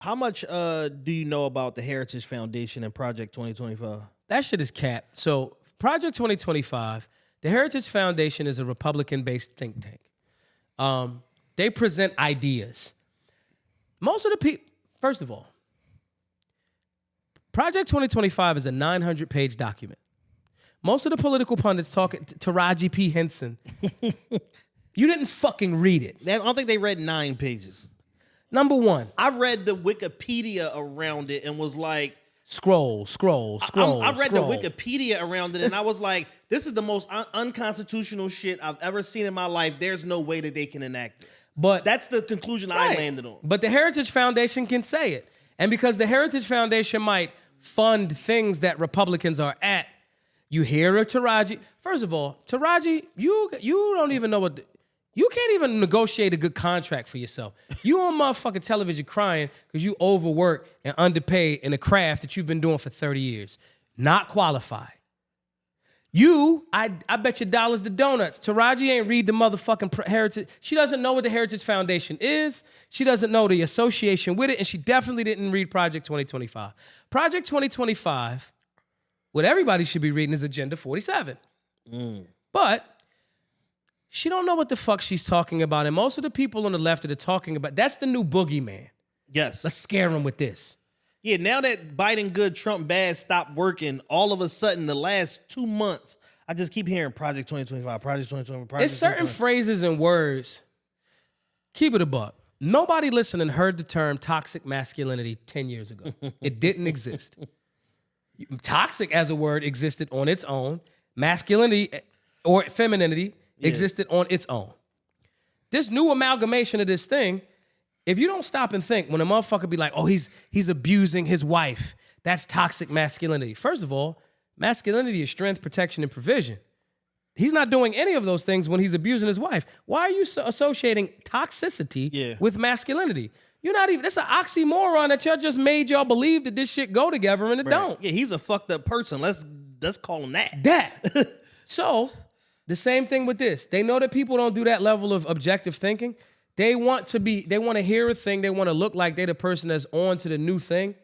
How much do you know about the Heritage Foundation and Project 2025? That shit is capped. So Project 2025, the Heritage Foundation is a Republican-based think tank. They present ideas. Most of the people, first of all, Project 2025 is a 900-page document. Most of the political pundits talking to Taraji P. Henson. You didn't fucking read it. I don't think they read 9 pages. Number one. I read the Wikipedia around it and was like... Scroll. I read the Wikipedia around it and I was like, this is the most unconstitutional shit I've ever seen in my life. There's no way that they can enact this. But that's the conclusion I landed on. But the Heritage Foundation can say it. And because the Heritage Foundation might fund things that Republicans are at, you hear of Taraji. First of all, Taraji, you don't even know what... You can't even negotiate a good contract for yourself. You on motherfucking television crying because you overwork and underpaid in a craft that you've been doing for 30 years. Not qualified. I bet you dollars to donuts. Taraji ain't read the motherfucking Heritage. She doesn't know what the Heritage Foundation is. She doesn't know the association with it. And she definitely didn't read Project 2025. Project 2025, what everybody should be reading is Agenda 47. But she don't know what the fuck she's talking about. And most of the people on the left that are talking about, that's the new boogeyman. Yes. Let's scare them with this. Yeah, now that Biden good, Trump bad stopped working, all of a sudden the last 2 months, I just keep hearing Project 2025, Project 2025, Project It's certain phrases and words. Keep it a buck. Nobody listening heard the term toxic masculinity 10 years ago. It didn't exist. Toxic as a word existed on its own. Masculinity or femininity existed on its own. This new amalgamation of this thing, if you don't stop and think, when a motherfucker be like, oh, he's abusing his wife, that's toxic masculinity. First of all, masculinity is strength, protection, and provision. He's not doing any of those things when he's abusing his wife. Why are you associating toxicity with masculinity? You're not even, that's an oxymoron that y'all just made y'all believe that this shit go together and it don't. Yeah, he's a fucked up person. Let's call him that. So, the same thing with this. They know that people don't do that level of objective thinking. They want to hear a thing. They want to look like they're the person that's on to the new thing.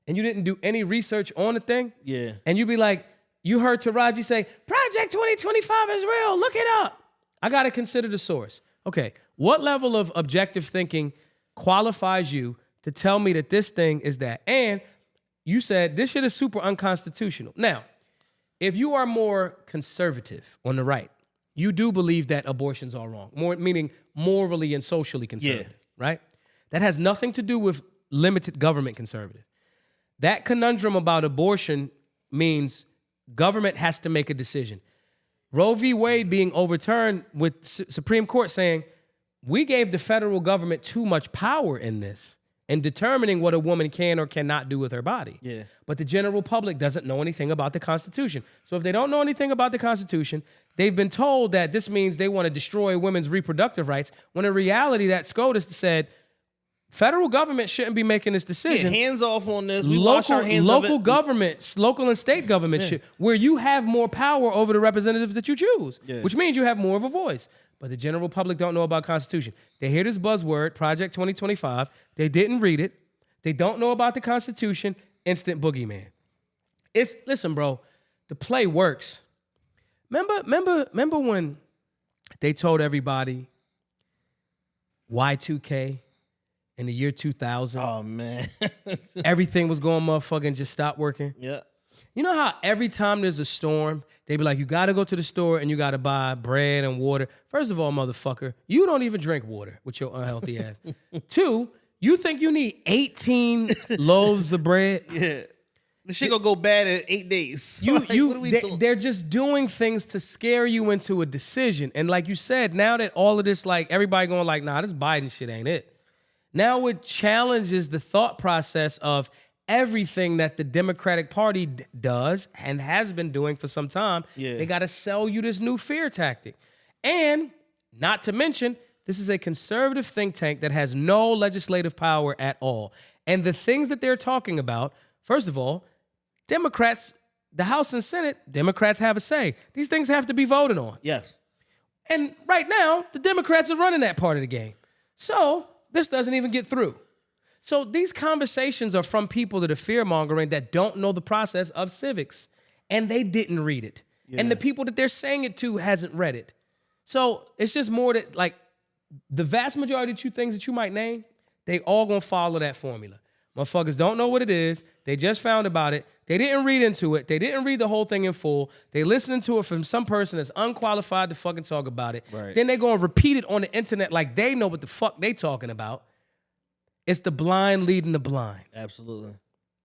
And you didn't do any research on the thing. Yeah. And you be like, you heard Taraji say, Project 2025 is real. Look it up. I got to consider the source. Okay. What level of objective thinking qualifies you to tell me that this thing is that? And you said this shit is super unconstitutional. Now, if you are more conservative on the right, you do believe that abortions are wrong, meaning morally and socially conservative, right? That has nothing to do with limited government conservative. That conundrum about abortion means government has to make a decision. Roe v. Wade being overturned with Supreme Court saying, we gave the federal government too much power in this and determining what a woman can or cannot do with her body. Yeah. But the general public doesn't know anything about the Constitution. So if they don't know anything about the Constitution, they've been told that this means they want to destroy women's reproductive rights, when in reality that SCOTUS said, federal government shouldn't be making this decision. Yeah, hands off on this. We wash our hands of it. Local governments, local and state government should, where you have more power over the representatives that you choose, which means you have more of a voice. But the general public don't know about Constitution. They hear this buzzword, Project 2025. They didn't read it. They don't know about the Constitution. Instant boogeyman. Listen, bro, the play works. Remember when they told everybody Y2K in the year 2000? Oh, man. Everything was going motherfucking just stop working? Yeah. You know how every time there's a storm, they be like, you got to go to the store and you got to buy bread and water. First of all, motherfucker, you don't even drink water with your unhealthy ass. 2, you think you need 18 loaves of bread? Yeah. This shit gonna go bad in 8 days. They're just doing things to scare you into a decision. And like you said, now that all of this, like everybody going like, nah, this Biden shit ain't it. Now it challenges the thought process of everything that the Democratic Party does and has been doing for some time. Yeah. They got to sell you this new fear tactic. And not to mention, this is a conservative think tank that has no legislative power at all. And the things that they're talking about, first of all, Democrats, the House and Senate, Democrats have a say. These things have to be voted on. Yes. And right now, the Democrats are running that part of the game. So this doesn't even get through. So these conversations are from people that are fear-mongering that don't know the process of civics, and they didn't read it. Yeah. And the people that they're saying it to hasn't read it. So it's just more that, like, the vast majority of things that you might name, they all gonna follow that formula. Motherfuckers don't know what it is. They just found about it. They didn't read into it. They didn't read the whole thing in full. They listened to it from some person that's unqualified to fucking talk about it. Right. Then they gonna repeat it on the internet like they know what the fuck they talking about. It's the blind leading the blind. Absolutely.